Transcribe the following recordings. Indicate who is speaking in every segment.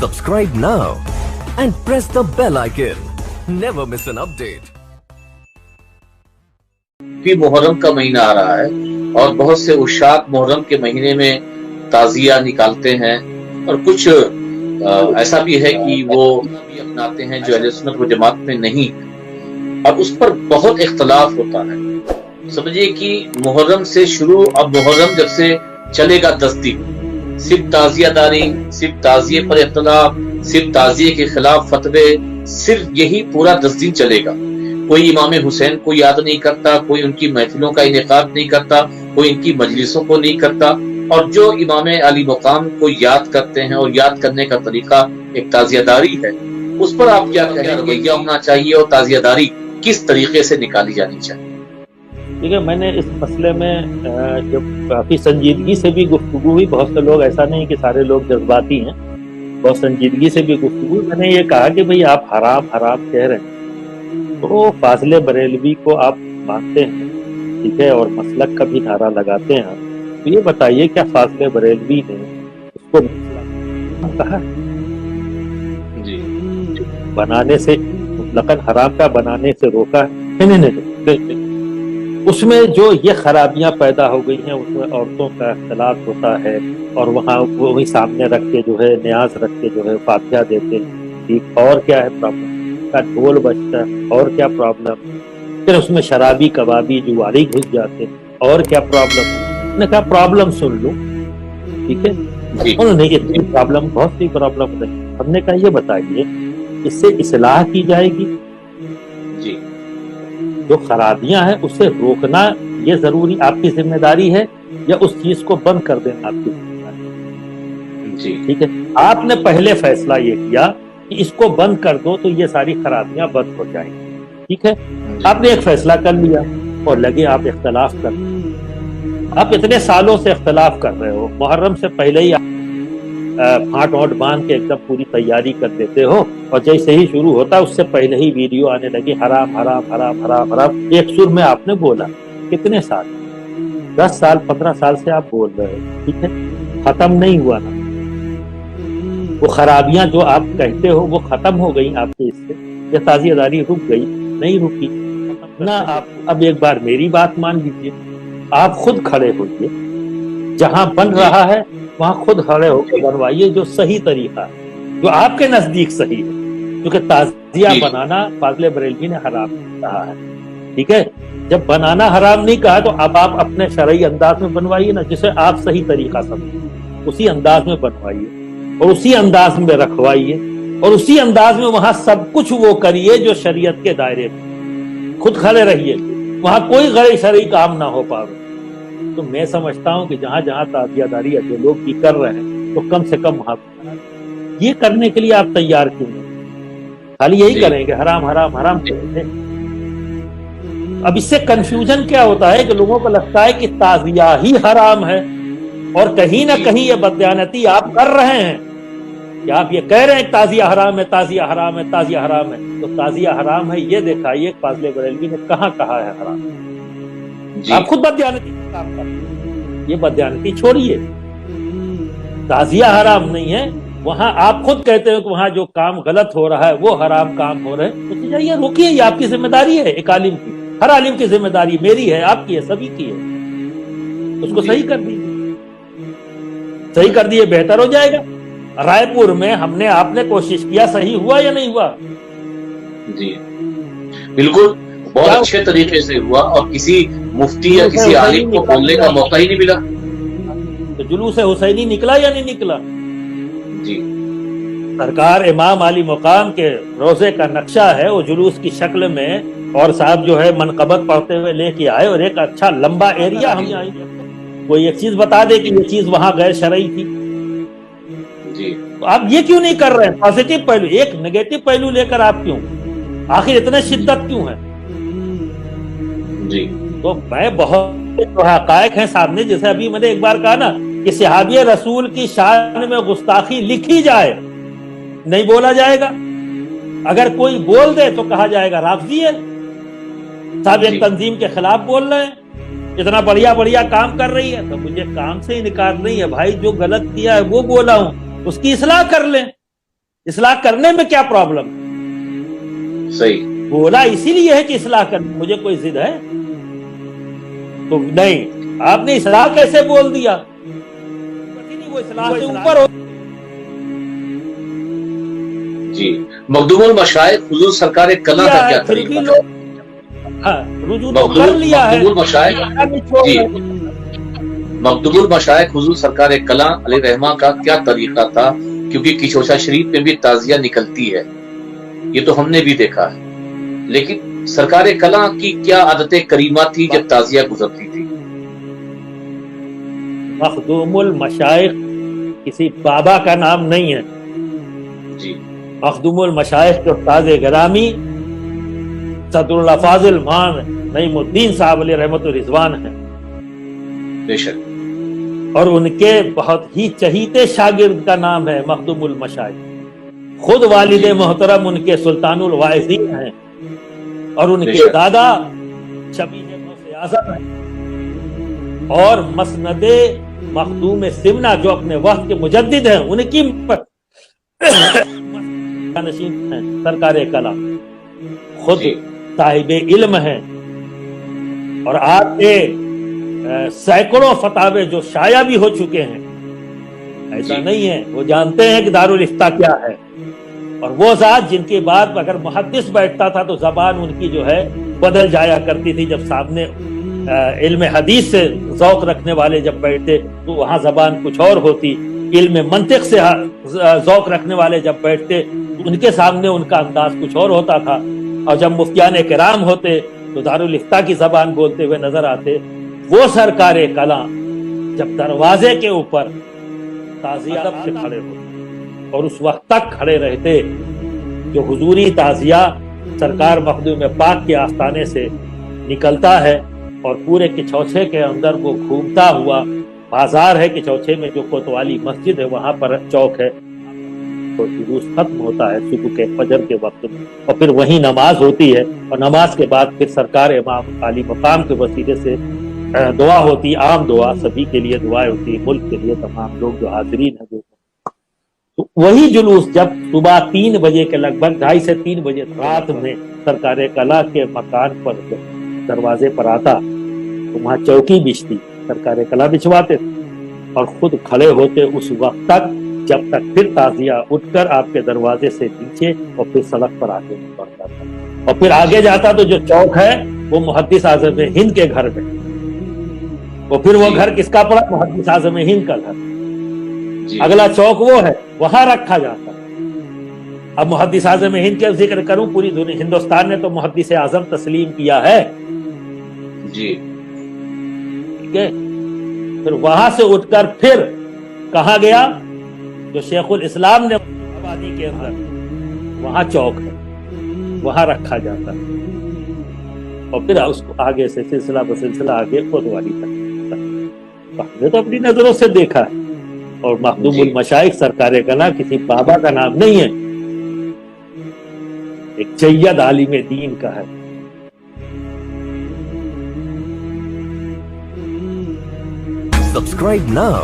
Speaker 1: Subscribe now and press the bell icon. Never miss an update.
Speaker 2: بھی محرم کا مہینہ آ رہا ہے اور بہت سے عشاق محرم کے مہینے میں تعزیہ نکالتے ہیں اور کچھ ایسا بھی ہے کہ وہ بھی اپناتے ہیں جو اہل سنت و جماعت میں نہیں، اور اس پر بہت اختلاف ہوتا ہے۔ سمجھیے کہ محرم سے شروع، اب محرم جب سے چلے گا 10 دن، صرف تعزیہ داری، صرف تعزیے پر اختلاف، صرف تعزیے کے خلاف فتوے، صرف یہی پورا 10 دن چلے گا۔ کوئی امام حسین کو یاد نہیں کرتا، کوئی ان کی محفلوں کا انعقاد نہیں کرتا، کوئی ان کی مجلسوں کو نہیں کرتا، اور جو امام علی مقام کو یاد کرتے ہیں اور یاد کرنے کا طریقہ ایک تعزیہ داری ہے، اس پر آپ کیا کہیں؟ رویہ ہونا چاہیے اور تعزیہ داری کس طریقے سے نکالی جانی چاہیے؟
Speaker 3: دیکھیے، میں نے اس مسئلے میں جب کافی سنجیدگی سے بھی گفتگو ہوئی، بہت سے لوگ، ایسا نہیں کہ سارے لوگ جذباتی ہیں، بہت سنجیدگی سے بھی گفتگو، میں نے یہ کہا کہ بھئی آپ حرام حرام کہہ رہے ہیں تو فاضل بریلوی کو آپ مانتے ہیں، ٹھیک ہے، اور مسلک کا بھی نعرہ لگاتے ہیں، تو یہ بتائیے کیا فاضل بریلوی نے اس کو کہا
Speaker 2: جی
Speaker 3: بنانے سے، مطلقاً حرام کا بنانے سے روکا ہے؟ نہیں۔ اس میں جو یہ خرابیاں پیدا ہو گئی ہیں، اس میں عورتوں کا اختلاط ہوتا ہے، اور وہاں وہی سامنے رکھ کے جو ہے نیاز رکھ کے جو ہے فاتحہ دیتے ہیں، ٹھیک، اور کیا ہے پرابلم کا ڈھول بجتا ہے، اور کیا پرابلم، پھر اس میں شرابی کبابی جواری گھس جاتے ہیں، اور کیا پرابلم۔ نے کہا پرابلم سن لو، ٹھیک ہے، انہوں نے اتنی پرابلم، بہت سی پرابلم نہیں، ہم نے کہا یہ بتائیے اس سے اصلاح کی جائے گی؟
Speaker 2: جی،
Speaker 3: جو خرابیاں ہیں اسے روکنا یہ ضروری آپ کی ذمہ داری ہے، یا اس چیز کو بند کر دینا آپ کی ذمہ داری؟
Speaker 2: جی،
Speaker 3: ٹھیک ہے، آپ نے پہلے فیصلہ یہ کیا کہ اس کو بند کر دو تو یہ ساری خرابیاں بند ہو جائیں گی، ٹھیک ہے، آپ نے ایک فیصلہ کر لیا اور لگے آپ اختلاف کر رہے ہیں۔ آپ اتنے سالوں سے اختلاف کر رہے ہو، محرم سے پہلے ہی پھاٹ وانٹ باندھ کے ایک دم پوری تیاری کر دیتے ہو، اور جیسے ہی شروع ہوتا اس سے پہلے ہی ویڈیو آنے لگی حرام حرام حرام حرام حرام، ایک سر میں آپ نے بولا، کتنے سال، 10 سال 15 سال سے آپ بول رہے ہو، ٹھیک ہے، ختم نہیں ہوا نا وہ خرابیاں جو آپ کہتے ہو، وہ ختم ہو گئی آپ کے، اس سے یہ تعزیہ داری رک گئی؟ نہیں رکی نہ۔ آپ اب ایک بار میری بات مان لیجیے، آپ خود کھڑے ہوئیے، جہاں بن رہا ہے وہاں خود کھڑے ہو کے بنوائیے جو صحیح طریقہ ہے، جو آپ کے نزدیک صحیح ہے، کیونکہ تعزیہ بنانا فاضل بریلوی نے حرام کہا ہے، ٹھیک ہے، جب بنانا حرام نہیں کہا تو اب آپ اپنے شرعی انداز میں بنوائیے نا، جسے آپ صحیح طریقہ سمجھیں، اسی انداز میں بنوائیے اور اسی انداز میں رکھوائیے، اور اسی انداز میں وہاں سب کچھ وہ کریے جو شریعت کے دائرے میں، خود کھڑے رہیے، وہاں کوئی غیر شرعی کام نہ ہو پاوے۔ تو میں سمجھتا ہوں کہ جہاں جہاں تعزیہ داری جو لوگ بھی کر رہے ہیں تو کم سے کم وہاں یہ کرنے کے لیے آپ تیار کیوں نہیں؟ خالی یہی کریں گے حرام حرام حرام کریں گے۔ اب اس سے کنفیوژن کیا ہوتا ہے کہ لوگوں کو لگتا ہے کہ تعزیہ ہی حرام ہے، اور کہیں نہ کہیں یہ بددیانتی آپ کر رہے ہیں کہ آپ یہ کہہ رہے ہیں کہ تعزیہ حرام ہے، تعزیہ حرام ہے، تعزیہ حرام ہے، تو تعزیہ حرام ہے یہ دکھائیے فاضل بریلوی نے کہاں کہا ہے حرام؟ آپ خود بددیانتی کا کام کرتے ہیں، یہ بددیانتی چھوڑیے، تعزیہ حرام نہیں ہے، وہاں آپ خود کہتے ہیں کہ وہاں جو کام غلط ہو رہا ہے وہ حرام کام ہو رہے ہیں، تو جائیے روکیے، یہ آپ کی ذمہ داری ہے، ایک عالم کی، ہر عالم کی ذمہ داری، میری ہے، آپ کی ہے، سبھی کی ہے، اس کو صحیح کر دیجیے، صحیح کر دیے بہتر ہو جائے گا۔ رائے پور میں ہم نے، آپ نے کوشش کیا، صحیح ہوا یا نہیں ہوا؟
Speaker 2: جی بالکل، بہت اچھے طریقے سے ہوا، اور کسی مفتی یا کسی عالم کو بولنے کا موقع ہی نہیں ملا۔
Speaker 3: تو جلوس حسینی نکلا یا نہیں نکلا؟
Speaker 2: جی،
Speaker 3: سرکار امام علی مقام کے روزے کا نقشہ ہے، وہ جلوس کی شکل میں، اور صاحب جو ہے منقبت پڑھتے ہوئے لے کے آئے، اور ایک اچھا لمبا ایریا ہم آئیں گے، کوئی ایک چیز بتا دے کہ یہ چیز وہاں غیر شرعی تھی،
Speaker 2: جی،
Speaker 3: تو آپ یہ کیوں نہیں کر رہے ہیں؟ پازیٹیو پہلو، ایک نیگیٹو پہلو لے کر آپ کیوں، آخر اتنے شدت کیوں ہے؟
Speaker 2: جی،
Speaker 3: تو میں بہت حقائق ہیں سامنے، جیسے ابھی میں نے ایک بار کہا نا کہ صحابی رسول کی شان میں گستاخی لکھی جائے، نہیں بولا جائے گا، اگر کوئی بول دے تو کہا جائے گا رافضی ہے، صاحب ایک تنظیم کے خلاف بول رہے ہیں، اتنا بڑھیا بڑھیا کام کر رہی ہے، تو مجھے کام سے انکار نہیں ہے بھائی، جو غلط کیا ہے وہ بولا ہوں، اس کی اصلاح کر لیں، اصلاح کرنے میں کیا پرابلم ہے؟
Speaker 2: صحیح.
Speaker 3: بولا اسی لیے ہے کہ اصلاح کرنے مجھے کوئی ضد ہے تو نہیں. آپ نے اصلاح کیسے بول دیا؟ وہ اصلاح سے اوپر ہو.
Speaker 2: جی. مخدوم المشائخ حضور سرکار کلام کا کیا طریقہ ہے؟
Speaker 3: رجوع تو کر لیا ہے.
Speaker 2: مخدوم المشائخ حضور سرکار کلام علیہ رحمہ کا کیا طریقہ تھا؟ کیونکہ کچوچا شریف میں بھی تعزیہ نکلتی ہے، یہ تو ہم نے بھی دیکھا ہے، لیکن سرکار کلام کی کیا عادت کریمہ تھی جب تعزیہ گزرتی تھی؟
Speaker 3: مخدوم المشائخ کسی بابا کا نام نہیں ہے
Speaker 2: جی.
Speaker 3: مخدوم المشائخ کے استاد گرامی صدر الفاظ مان نعیم الدین صاحب علیہ رحمت الرضوان ہیں،
Speaker 2: بے شک.
Speaker 3: اور ان کے بہت ہی چہیتے شاگرد کا نام ہے مخدوم المشائخ. خود والد محترم ان کے سلطان الواعظین ہیں اور ان کے دادا شبیہ غوث اعظم ہیں، اور مسند مخدوم سمنا جو اپنے وقت کے مجدد ہیں ان کی نشین ہیں سرکار کلام. خود صاحب علم ہیں اور آپ کے سینکڑوں فتاوے جو شائع بھی ہو چکے ہیں. ایسا نہیں ہے، وہ جانتے ہیں کہ دارالفتہ کیا ہے. اور وہ ذات جن کی بات اگر محدث بیٹھتا تھا تو زبان ان کی جو ہے بدل جایا کرتی تھی. جب سامنے علم حدیث سے ذوق رکھنے والے جب بیٹھتے تو وہاں زبان کچھ اور ہوتی. علم منطق سے ذوق رکھنے والے جب بیٹھتے تو ان کے سامنے ان کا انداز کچھ اور ہوتا تھا. اور جب مفتیان کرام ہوتے تو دارالفتہ کی زبان بولتے ہوئے نظر آتے. وہ سرکار کلام جب دروازے کے اوپر تعزیہ سے کھڑے ہوتے اور اس وقت تک کھڑے رہتے جو حضوری تعزیہ سرکار مخدوم پاک کے آستانے سے نکلتا ہے اور پورے کچوچے کے اندر وہ گھومتا ہوا. بازار ہے کچوچے میں جو کوتوالی مسجد ہے وہاں پر چوک ہے، تو جلوس ختم ہوتا ہے صبح کے فجر کے وقت میں، اور پھر وہیں نماز ہوتی ہے. اور نماز کے بعد پھر سرکار امام عالی مقام کے وسیلے سے دعا ہوتی، عام دعا سبھی کے لیے دعائیں ہوتی، ملک کے لیے تمام لوگ جو حاضرین ہیں جو. تو وہی جلوس جب صبح 3 بجے کے لگ بھگ 2:30 سے 3 بجے رات میں سرکار کلا کے مکان پر دروازے پر آتا تو وہاں چوکی بچھتی، سرکار کلا بچھواتے اور خود کھڑے ہوتے اس وقت تک جب تک پھر تعزیہ اٹھ کر آپ کے دروازے سے نیچے اور پھر سڑک پر آگے بڑھتا تھا. اور پھر آگے جاتا تو جو چوک ہے وہ محدث اعظم ہند کے گھر میں، اور پھر وہ گھر کس کا پڑا؟ محدث اعظم ہند کا گھر. اگلا چوک وہ ہے، وہاں رکھا جاتا. اب محدث اعظم ہند کا ذکر کروں، پوری دنیا ہندوستان نے تو محدث اعظم تسلیم کیا ہے
Speaker 2: جی.
Speaker 3: ٹھیک ہے. پھر وہاں سے اٹھ کر پھر کہاں گیا؟ جو شیخ الاسلام نے آبادی کے اندر وہاں چوک ہے، وہاں رکھا جاتا ہے. اور پھر اس کو آگے سے سلسلہ بسلسلہ آگے کوتوالی تک. ہم نے تو اپنی نظروں سے دیکھا ہے. اور مخدوم المشائخ سرکار کلا کسی بابا کا نام نہیں ہے، ایک جید عالم دین کا ہے.
Speaker 1: Subscribe now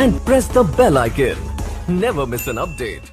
Speaker 1: and press the bell icon. Never miss an update.